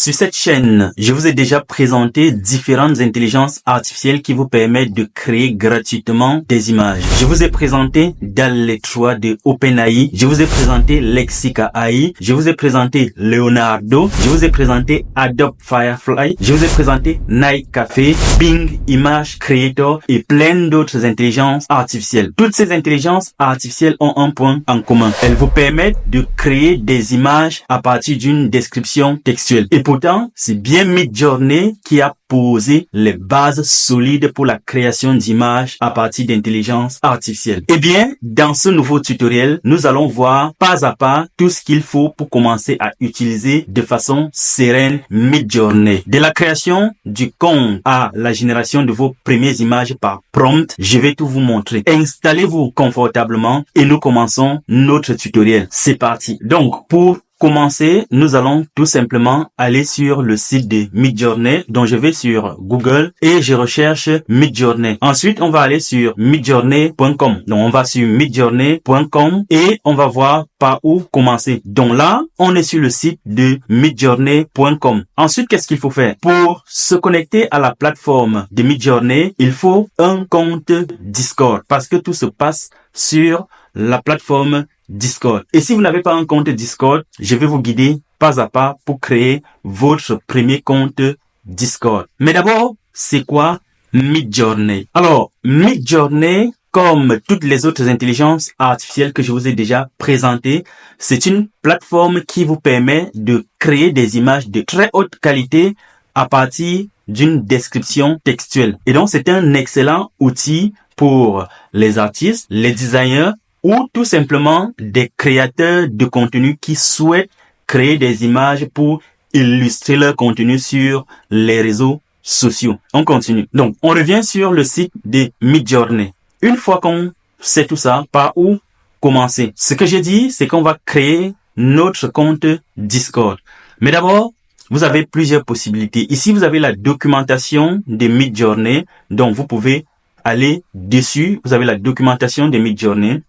Sur cette chaîne, je vous ai déjà présenté différentes intelligences artificielles qui vous permettent de créer gratuitement des images. Je vous ai présenté DALL-E 3 de OpenAI, je vous ai présenté Lexica AI, je vous ai présenté Leonardo, je vous ai présenté Adobe Firefly, je vous ai présenté Night Cafe, Bing Image Creator et plein d'autres intelligences artificielles. Toutes ces intelligences artificielles ont un point en commun. Elles vous permettent de créer des images à partir d'une description textuelle. Et pourtant, c'est bien Midjourney qui a posé les bases solides pour la création d'images à partir d'intelligence artificielle. Eh bien, dans ce nouveau tutoriel, nous allons voir pas à pas tout ce qu'il faut pour commencer à utiliser de façon sereine Midjourney. De la création du compte à la génération de vos premières images par prompt, je vais tout vous montrer. Installez-vous confortablement et nous commençons notre tutoriel. C'est parti. Donc, pour commencer, nous allons tout simplement aller sur le site de Midjourney. Donc, je vais sur Google et je recherche Midjourney. Ensuite, on va aller sur midjourney.com. Donc, on va sur midjourney.com et on va voir par où commencer. Donc là, on est sur le site de midjourney.com. Ensuite, qu'est-ce qu'il faut faire? Pour se connecter à la plateforme de Midjourney, il faut un compte Discord parce que tout se passe sur la plateforme Discord. Et si vous n'avez pas un compte Discord, je vais vous guider pas à pas pour créer votre premier compte Discord. Mais d'abord, c'est quoi Midjourney? Alors, Midjourney, comme toutes les autres intelligences artificielles que je vous ai déjà présentées, c'est une plateforme qui vous permet de créer des images de très haute qualité à partir d'une description textuelle. Et donc, c'est un excellent outil pour les artistes, les designers, ou tout simplement des créateurs de contenu qui souhaitent créer des images pour illustrer leur contenu sur les réseaux sociaux. On continue. Donc, on revient sur le site de Midjourney. Une fois qu'on sait tout ça, par où commencer? Ce que j'ai dit, c'est qu'on va créer notre compte Discord. Mais d'abord, vous avez plusieurs possibilités. Ici, vous avez la documentation de Midjourney. Donc, vous pouvez aller dessus. Vous avez la documentation de Midjourney.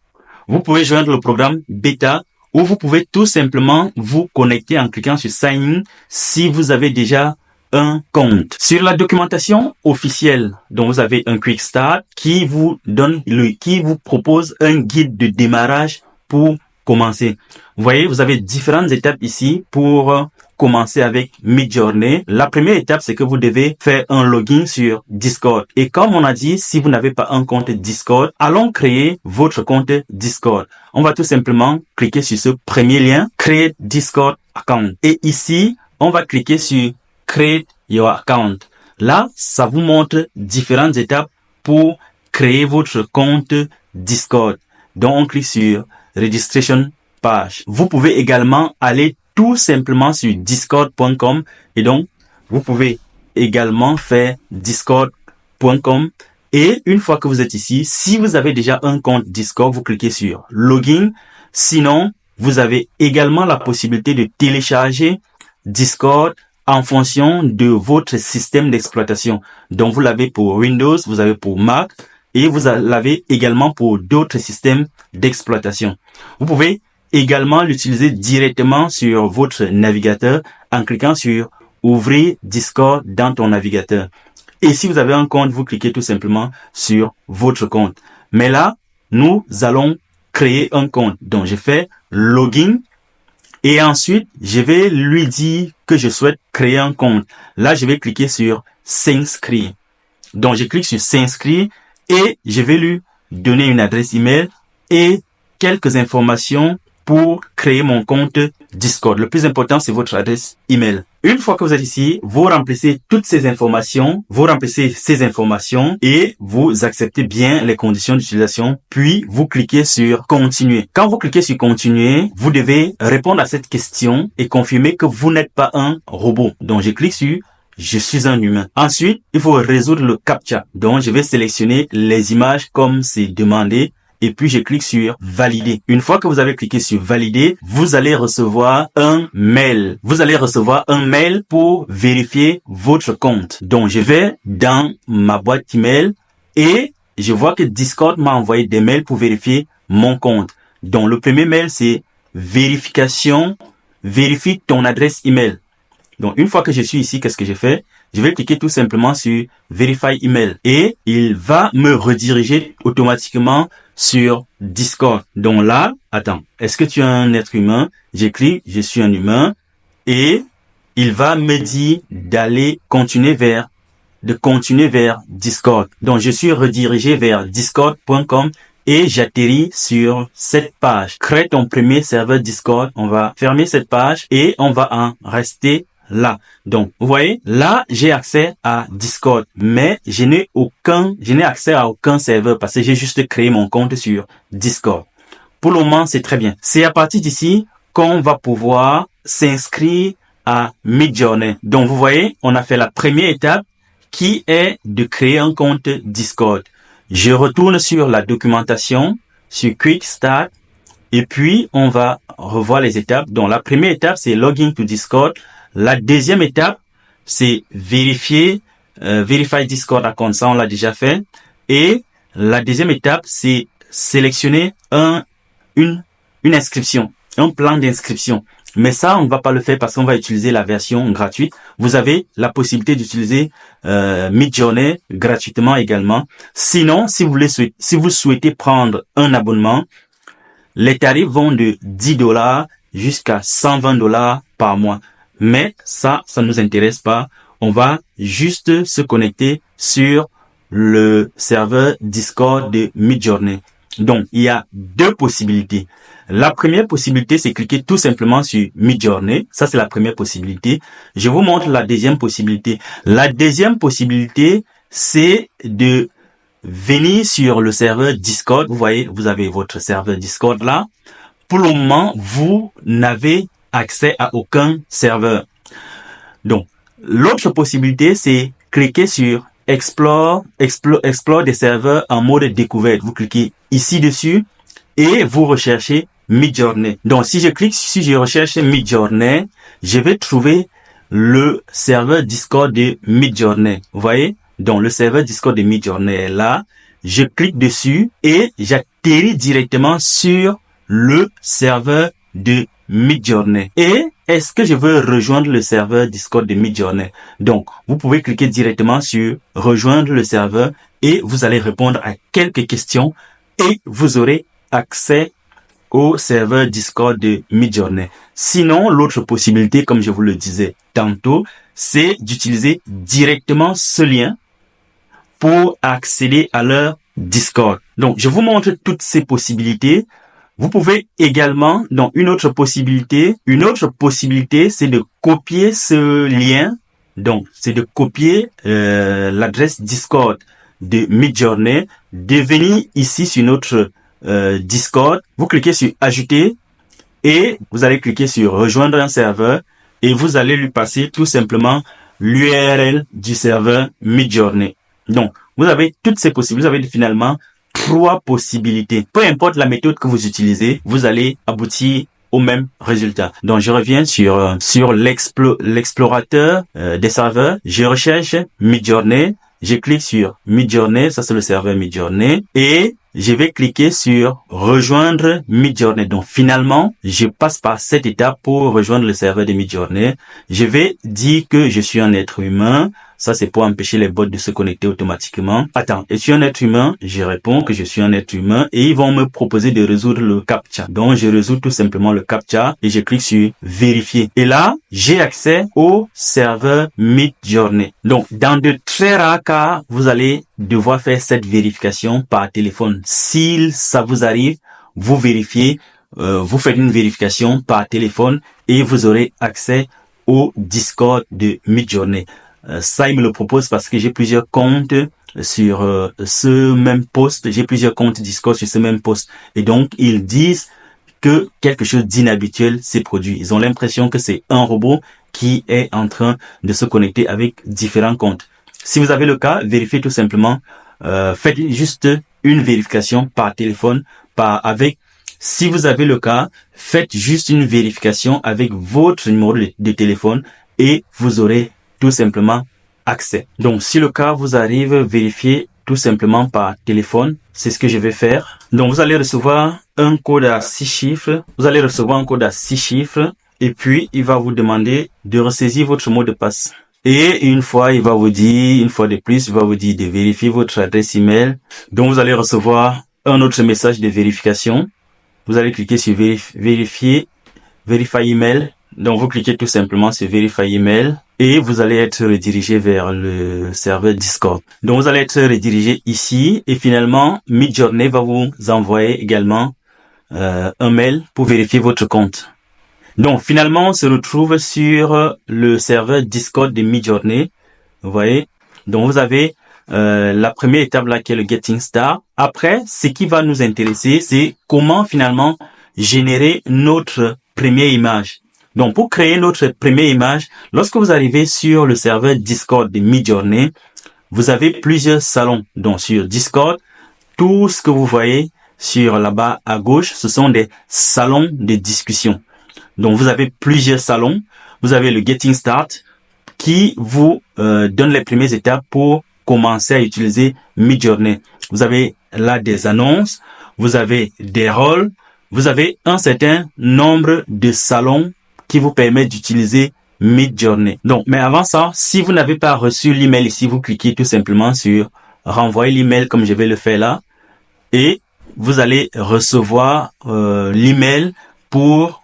Vous pouvez joindre le programme bêta ou vous pouvez tout simplement vous connecter en cliquant sur Sign In si vous avez déjà un compte. Sur la documentation officielle, donc vous avez un Quick Start qui vous propose un guide de démarrage pour commencer. Vous voyez, vous avez différentes étapes ici pour commencer avec Midjourney. La première étape, c'est que vous devez faire un login sur Discord. Et comme on a dit, si vous n'avez pas un compte Discord, allons créer votre compte Discord. On va tout simplement cliquer sur ce premier lien, Create Discord Account. Et ici, on va cliquer sur Create Your Account. Là, ça vous montre différentes étapes pour créer votre compte Discord. Donc, on clique sur Registration Page. Vous pouvez également aller tout simplement sur discord.com et donc vous pouvez également faire discord.com et une fois que vous êtes ici, si vous avez déjà un compte Discord, vous cliquez sur Login. Sinon, vous avez également la possibilité de télécharger Discord en fonction de votre système d'exploitation. Donc vous l'avez pour Windows, vous avez pour Mac et vous l'avez également pour d'autres systèmes d'exploitation. Vous pouvez également l'utiliser directement sur votre navigateur en cliquant sur Ouvrir Discord dans ton navigateur. Et si vous avez un compte, vous cliquez tout simplement sur votre compte. Mais là, nous allons créer un compte. Donc, je fais Login et ensuite, je vais lui dire que je souhaite créer un compte. Là, je vais cliquer sur S'inscrire. Donc, je clique sur S'inscrire et je vais lui donner une adresse email et quelques informations pour créer mon compte Discord. Le plus important, c'est votre adresse email. Une fois que vous êtes ici, vous remplissez toutes ces informations, et vous acceptez bien les conditions d'utilisation, puis vous cliquez sur Continuer. Quand vous cliquez sur Continuer, vous devez répondre à cette question et confirmer que vous n'êtes pas un robot. Donc, je clique sur Je suis un humain. Ensuite, il faut résoudre le CAPTCHA. Donc, je vais sélectionner les images comme c'est demandé. Et puis, je clique sur Valider. Une fois que vous avez cliqué sur Valider, vous allez recevoir un mail. Vous allez recevoir un mail pour vérifier votre compte. Donc, je vais dans ma boîte email et je vois que Discord m'a envoyé des mails pour vérifier mon compte. Donc, le premier mail, c'est vérification, vérifie ton adresse email. Donc, une fois que je suis ici, qu'est-ce que je fais? Je vais cliquer tout simplement sur Verify Email et il va me rediriger automatiquement sur Discord. Donc là, attends, est-ce que tu es un être humain? J'écris, je suis un humain et il va me dire d'aller continuer vers Discord. Donc, je suis redirigé vers discord.com et j'atterris sur cette page. Crée ton premier serveur Discord. On va fermer cette page et on va en rester là. Donc, vous voyez, là, j'ai accès à Discord, mais je n'ai accès à aucun serveur parce que j'ai juste créé mon compte sur Discord. Pour le moment, c'est très bien. C'est à partir d'ici qu'on va pouvoir s'inscrire à Midjourney. Donc, vous voyez, on a fait la première étape qui est de créer un compte Discord. Je retourne sur la documentation, sur Quick Start, et puis on va revoir les étapes. Donc la première étape, c'est Login to Discord. La deuxième étape, c'est Verify Discord account. Ça, on l'a déjà fait. Et la deuxième étape, c'est sélectionner une inscription, un plan d'inscription. Mais ça, on ne va pas le faire parce qu'on va utiliser la version gratuite. Vous avez la possibilité d'utiliser Midjourney gratuitement également. Sinon, si vous souhaitez prendre un abonnement, les tarifs vont de $10 jusqu'à $120 par mois. Mais ça ne nous intéresse pas. On va juste se connecter sur le serveur Discord de Midjourney. Donc, il y a deux possibilités. La première possibilité, c'est cliquer tout simplement sur Midjourney. Ça, c'est la première possibilité. Je vous montre la deuxième possibilité. La deuxième possibilité, c'est de venir sur le serveur Discord. Vous voyez, vous avez votre serveur Discord là. Pour le moment, vous n'avez accès à aucun serveur. Donc, l'autre possibilité, c'est cliquer sur Explore des serveurs en mode découverte. Vous cliquez ici dessus et vous recherchez Midjourney. Donc, si je recherche Midjourney, je vais trouver le serveur Discord de Midjourney. Vous voyez? Donc, le serveur Discord de Midjourney est là. Je clique dessus et j'atterris directement sur le serveur de Midjourney. Et est-ce que je veux rejoindre le serveur Discord de Midjourney? Donc, vous pouvez cliquer directement sur rejoindre le serveur et vous allez répondre à quelques questions et vous aurez accès au serveur Discord de Midjourney. Sinon, l'autre possibilité, comme je vous le disais tantôt, c'est d'utiliser directement ce lien pour accéder à leur Discord. Donc, je vous montre toutes ces possibilités. Vous pouvez également, dans une autre possibilité, c'est de copier ce lien. Donc, c'est de copier l'adresse Discord de Midjourney, de venir ici sur notre Discord. Vous cliquez sur ajouter et vous allez cliquer sur rejoindre un serveur et vous allez lui passer tout simplement l'URL du serveur Midjourney. Donc, vous avez toutes ces possibilités. Vous avez finalement 3 possibilités. Peu importe la méthode que vous utilisez, vous allez aboutir au même résultat. Donc, je reviens sur l'explorateur des serveurs. Je recherche Midjourney. Je clique sur Midjourney. Ça, c'est le serveur Midjourney. Et je vais cliquer sur rejoindre Midjourney. Donc, finalement, je passe par cette étape pour rejoindre le serveur de Midjourney. Je vais dire que je suis un être humain. Ça, c'est pour empêcher les bots de se connecter automatiquement. Attends, es-tu un être humain? Je réponds que je suis un être humain et ils vont me proposer de résoudre le CAPTCHA. Donc, je résous tout simplement le CAPTCHA et je clique sur vérifier. Et là, j'ai accès au serveur Midjourney. Donc, dans de très rares cas, vous allez devoir faire cette vérification par téléphone. Si ça vous arrive, vous vérifiez, vous faites une vérification par téléphone et vous aurez accès au Discord de Midjourney. Ça, il me le propose parce que j'ai plusieurs comptes sur ce même post. J'ai plusieurs comptes Discord sur ce même post. Et donc, ils disent que quelque chose d'inhabituel s'est produit. Ils ont l'impression que c'est un robot qui est en train de se connecter avec différents comptes. Si vous avez le cas, vérifiez tout simplement. Faites juste une vérification par téléphone, si vous avez le cas, faites juste une vérification avec votre numéro de téléphone et vous aurez tout simplement accès. Donc, si le cas vous arrive, vérifiez tout simplement par téléphone. C'est ce que je vais faire. Donc, vous allez recevoir un code à 6 chiffres. et puis il va vous demander de ressaisir votre mot de passe. Et une fois, il va vous dire, une fois de plus, il va vous dire de vérifier votre adresse email. Donc, vous allez recevoir un autre message de vérification. Vous allez cliquer sur Verify email. Donc, vous cliquez tout simplement sur Verify email et vous allez être redirigé vers le serveur Discord. Donc, vous allez être redirigé ici et finalement, Midjourney va vous envoyer également un mail pour vérifier votre compte. Donc, finalement, on se retrouve sur le serveur Discord de Midjourney. Vous voyez? Donc, vous avez la première étape là qui est le Getting Start. Après, ce qui va nous intéresser, c'est comment finalement générer notre première image. Donc, pour créer notre première image, lorsque vous arrivez sur le serveur Discord de Midjourney, vous avez plusieurs salons. Donc, sur Discord, tout ce que vous voyez sur la barre à gauche, ce sont des salons de discussion. Donc, vous avez plusieurs salons. Vous avez le Getting Start qui vous donne les premières étapes pour commencer à utiliser Midjourney. Vous avez là des annonces, vous avez des rôles, vous avez un certain nombre de salons qui vous permettent d'utiliser Midjourney. Donc, mais avant ça, si vous n'avez pas reçu l'email ici, vous cliquez tout simplement sur renvoyer l'email comme je vais le faire là et vous allez recevoir l'email pour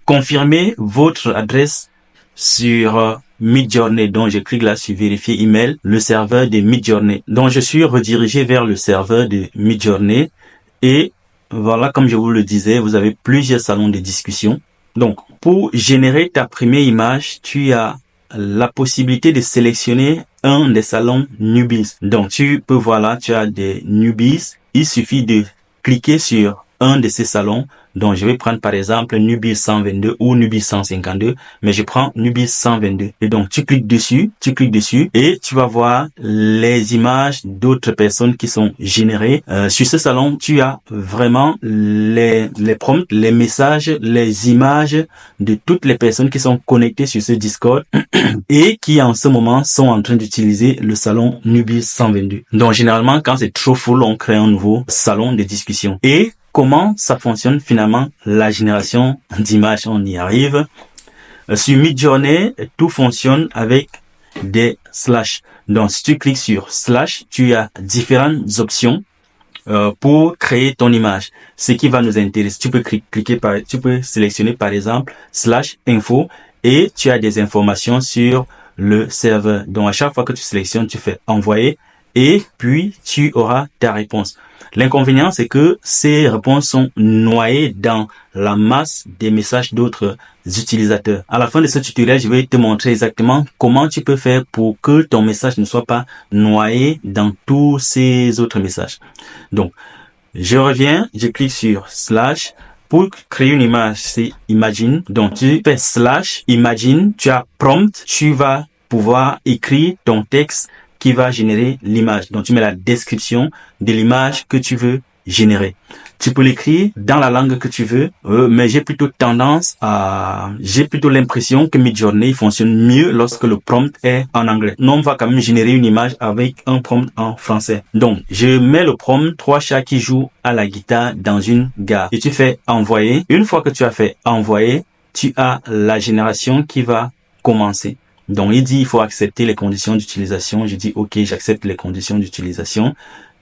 confirmer votre adresse sur Midjourney. Donc, je clique là sur vérifier email, le serveur de Midjourney. Donc, je suis redirigé vers le serveur de Midjourney et voilà, comme je vous le disais, vous avez plusieurs salons de discussion. Donc, pour générer ta première image, tu as la possibilité de sélectionner un des salons Newbies. Donc, tu peux voir là, tu as des Newbies. Il suffit de cliquer sur un de ces salons. Donc, je vais prendre par exemple Newbies 122 ou Newbies 152, mais je prends Newbies 122. Et donc, tu cliques dessus et tu vas voir les images d'autres personnes qui sont générées. Sur ce salon, tu as vraiment les prompts, les messages, les images de toutes les personnes qui sont connectées sur ce Discord et qui en ce moment sont en train d'utiliser le salon Newbies 122. Donc, généralement, quand c'est trop full, on crée un nouveau salon de discussion. Et comment ça fonctionne finalement la génération d'images? On y arrive. Sur Midjourney, tout fonctionne avec des slash. Donc, si tu cliques sur slash, tu as différentes options pour créer ton image. Ce qui va nous intéresser, tu peux sélectionner par exemple slash info et tu as des informations sur le serveur. Donc, à chaque fois que tu sélectionnes, tu fais envoyer et puis tu auras ta réponse. L'inconvénient, c'est que ces réponses sont noyées dans la masse des messages d'autres utilisateurs. À la fin de ce tutoriel, je vais te montrer exactement comment tu peux faire pour que ton message ne soit pas noyé dans tous ces autres messages. Donc, je reviens, je clique sur slash. Pour créer une image, c'est imagine. Donc, tu fais slash imagine, tu as prompt, tu vas pouvoir écrire ton texte qui va générer l'image. Donc, tu mets la description de l'image que tu veux générer. Tu peux l'écrire dans la langue que tu veux, mais j'ai plutôt l'impression que Midjourney fonctionne mieux lorsque le prompt est en anglais. Non, on va quand même générer une image avec un prompt en français. Donc, je mets le prompt 3 chats qui jouent à la guitare dans une gare. Et tu fais envoyer. Une fois que tu as fait envoyer, tu as la génération qui va commencer. Donc, il dit, il faut accepter les conditions d'utilisation. Je dis, OK, j'accepte les conditions d'utilisation.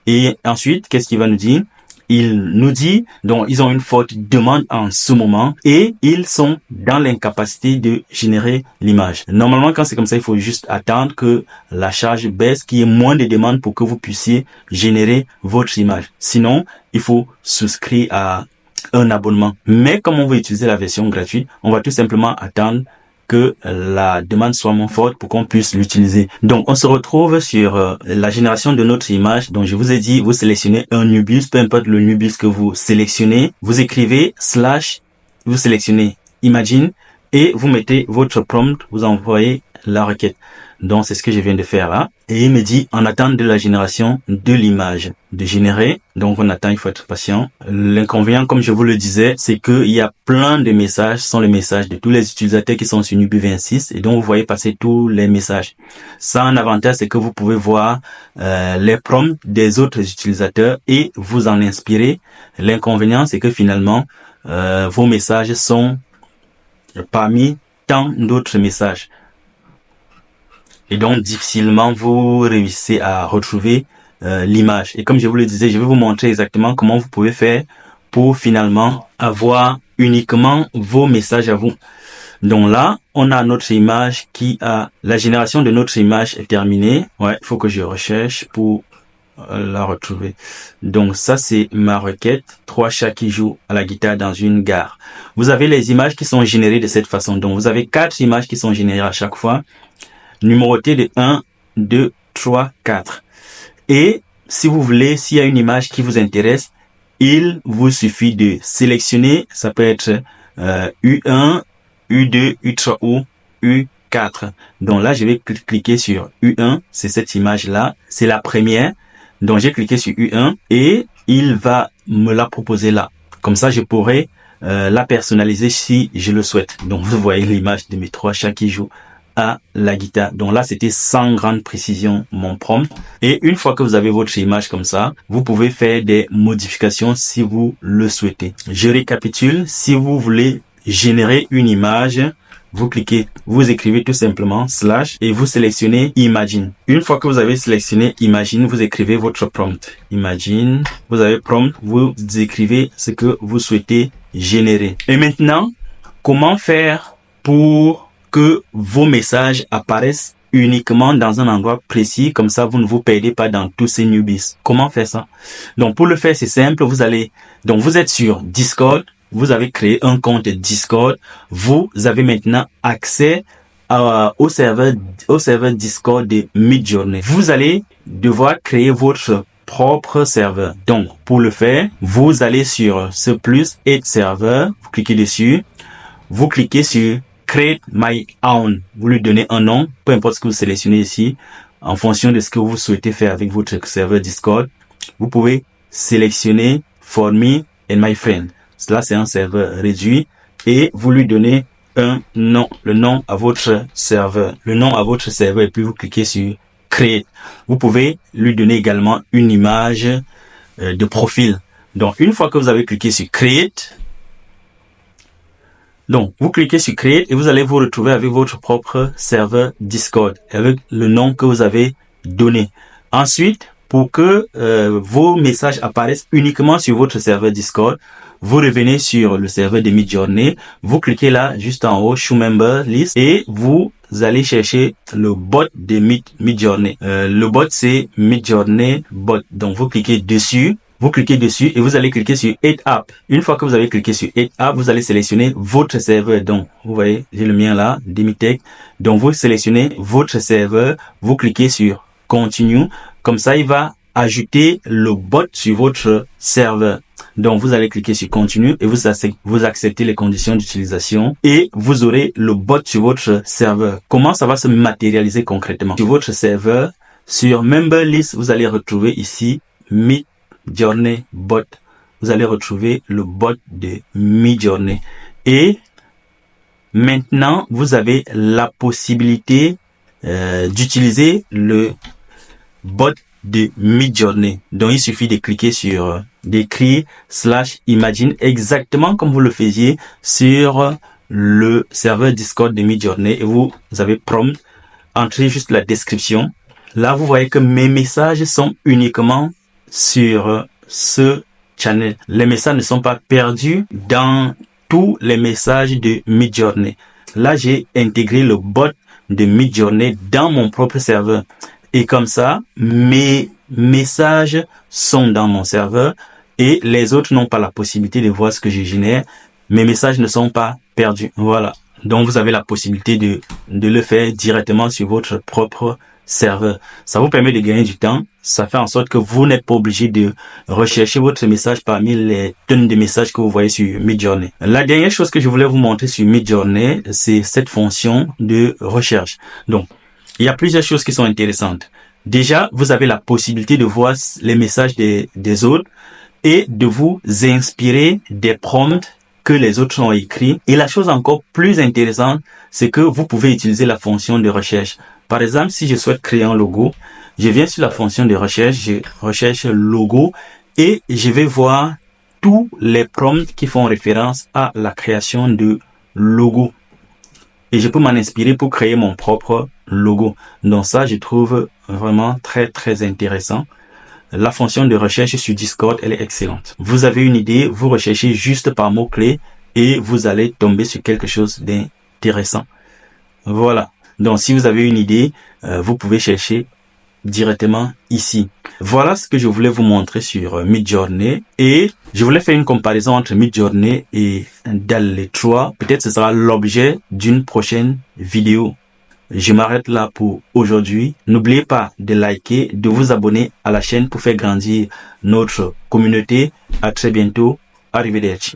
Et ensuite, qu'est-ce qu'il va nous dire? Il nous dit, donc, ils ont une forte demande en ce moment et ils sont dans l'incapacité de générer l'image. Normalement, quand c'est comme ça, il faut juste attendre que la charge baisse, qu'il y ait moins de demandes pour que vous puissiez générer votre image. Sinon, il faut souscrire à un abonnement. Mais comme on veut utiliser la version gratuite, on va tout simplement attendre que la demande soit moins forte pour qu'on puisse l'utiliser. Donc, on se retrouve sur la génération de notre image. Donc, je vous ai dit, vous sélectionnez un Newbies, peu importe le Newbies que vous sélectionnez. Vous écrivez slash, vous sélectionnez imagine et vous mettez votre prompt, vous envoyez la requête. Donc, c'est ce que je viens de faire là. Et il me dit, en attente de la génération de l'image, de générer. Donc, on attend, il faut être patient. L'inconvénient, comme je vous le disais, c'est qu'il y a plein de messages. Ce sont les messages de tous les utilisateurs qui sont sur Newbie 26 et donc vous voyez passer tous les messages. Ça, un avantage, c'est que vous pouvez voir les prompts des autres utilisateurs et vous en inspirer. L'inconvénient, c'est que finalement, vos messages sont parmi tant d'autres messages. Et donc, difficilement, vous réussissez à retrouver l'image. Et comme je vous le disais, je vais vous montrer exactement comment vous pouvez faire pour finalement avoir uniquement vos messages à vous. Donc là, on a notre image la génération de notre image est terminée. Ouais, il faut que je recherche pour la retrouver. Donc ça, c'est ma requête. 3 chats qui jouent à la guitare dans une gare. Vous avez les images qui sont générées de cette façon. Donc vous avez 4 images qui sont générées à chaque fois, numérotées de 1, 2, 3, 4. Et si vous voulez, s'il y a une image qui vous intéresse, il vous suffit de sélectionner, ça peut être U1, U2, U3 ou U4. Donc là, je vais cliquer sur U1, c'est cette image-là, c'est la première. Donc j'ai cliqué sur U1 et il va me la proposer là. Comme ça, je pourrais la personnaliser si je le souhaite. Donc vous voyez l'image de mes 3 chats qui jouent à la guitare. Donc là, c'était sans grande précision mon prompt. Et une fois que vous avez votre image comme ça, vous pouvez faire des modifications si vous le souhaitez. Je récapitule. Si vous voulez générer une image, vous cliquez, vous écrivez tout simplement / et vous sélectionnez Imagine. Une fois que vous avez sélectionné Imagine, vous écrivez votre prompt. Imagine, vous avez prompt, vous écrivez ce que vous souhaitez générer. Et maintenant, comment faire pour que vos messages apparaissent uniquement dans un endroit précis, comme ça vous ne vous perdez pas dans tous ces newbies. Comment faire ça? Donc pour le faire, c'est simple, vous êtes sur Discord, vous avez créé un compte Discord, vous avez maintenant accès au serveur Discord de Midjourney. Vous allez devoir créer votre propre serveur. Donc pour le faire, vous allez sur ce plus Add Server, vous cliquez dessus, vous cliquez sur Create My Own. Vous lui donnez un nom, peu importe ce que vous sélectionnez ici, en fonction de ce que vous souhaitez faire avec votre serveur Discord. Vous pouvez sélectionner For Me and My Friend. Cela, c'est un serveur réduit et vous lui donnez un nom, le nom à votre serveur. Le nom à votre serveur et puis vous cliquez sur Create. Vous pouvez lui donner également une image de profil. Donc, une fois que vous avez cliqué sur Create, donc, vous cliquez sur Create et vous allez vous retrouver avec votre propre serveur Discord avec le nom que vous avez donné. Ensuite, pour que vos messages apparaissent uniquement sur votre serveur Discord, vous revenez sur le serveur de Midjourney, vous cliquez là juste en haut, Show Member List et vous allez chercher le bot de Midjourney. Le bot, c'est Midjourney Bot. Donc, vous cliquez dessus. Vous cliquez dessus et vous allez cliquer sur Add App. Une fois que vous avez cliqué sur Add App, vous allez sélectionner votre serveur. Donc, vous voyez, j'ai le mien là, Demitech. Donc, vous sélectionnez votre serveur, vous cliquez sur Continue. Comme ça, il va ajouter le bot sur votre serveur. Donc, vous allez cliquer sur Continue et vous acceptez les conditions d'utilisation et vous aurez le bot sur votre serveur. Comment ça va se matérialiser concrètement? Sur votre serveur, sur Member List, vous allez retrouver ici Midjourney Bot. Vous allez retrouver le bot de Midjourney. Et maintenant, vous avez la possibilité d'utiliser le bot de Midjourney. Donc, il suffit de cliquer sur d'écrire /imagine exactement comme vous le faisiez sur le serveur Discord de Midjourney et vous avez prompt, entrez juste la description. Là, vous voyez que mes messages sont uniquement sur ce channel. Les messages ne sont pas perdus dans tous les messages de Midjourney. Là, j'ai intégré le bot de Midjourney dans mon propre serveur. Et comme ça, mes messages sont dans mon serveur et les autres n'ont pas la possibilité de voir ce que je génère. Mes messages ne sont pas perdus. Voilà. Donc, vous avez la possibilité de le faire directement sur votre propre serveur. Ça vous permet de gagner du temps. Ça fait en sorte que vous n'êtes pas obligé de rechercher votre message parmi les tonnes de messages que vous voyez sur Midjourney. La dernière chose que je voulais vous montrer sur Midjourney, c'est cette fonction de recherche. Donc, il y a plusieurs choses qui sont intéressantes. Déjà, vous avez la possibilité de voir les messages des autres et de vous inspirer des prompts que les autres ont écrits. Et la chose encore plus intéressante, c'est que vous pouvez utiliser la fonction de recherche. Par exemple, si je souhaite créer un logo, je viens sur la fonction de recherche, je recherche logo et je vais voir tous les prompts qui font référence à la création de logo. et je peux m'en inspirer pour créer mon propre logo. Donc ça, je trouve vraiment très, très intéressant. La fonction de recherche sur Discord, elle est excellente. Vous avez une idée, vous recherchez juste par mots-clés et vous allez tomber sur quelque chose d'intéressant. Voilà. Donc, si vous avez une idée, vous pouvez chercher directement ici. Voilà ce que je voulais vous montrer sur Midjourney, et je voulais faire une comparaison entre Midjourney et DALL-E 3. Peut-être ce sera l'objet d'une prochaine vidéo. Je m'arrête là pour aujourd'hui. N'oubliez pas de liker, de vous abonner à la chaîne pour faire grandir notre communauté. À très bientôt. Arrivederci.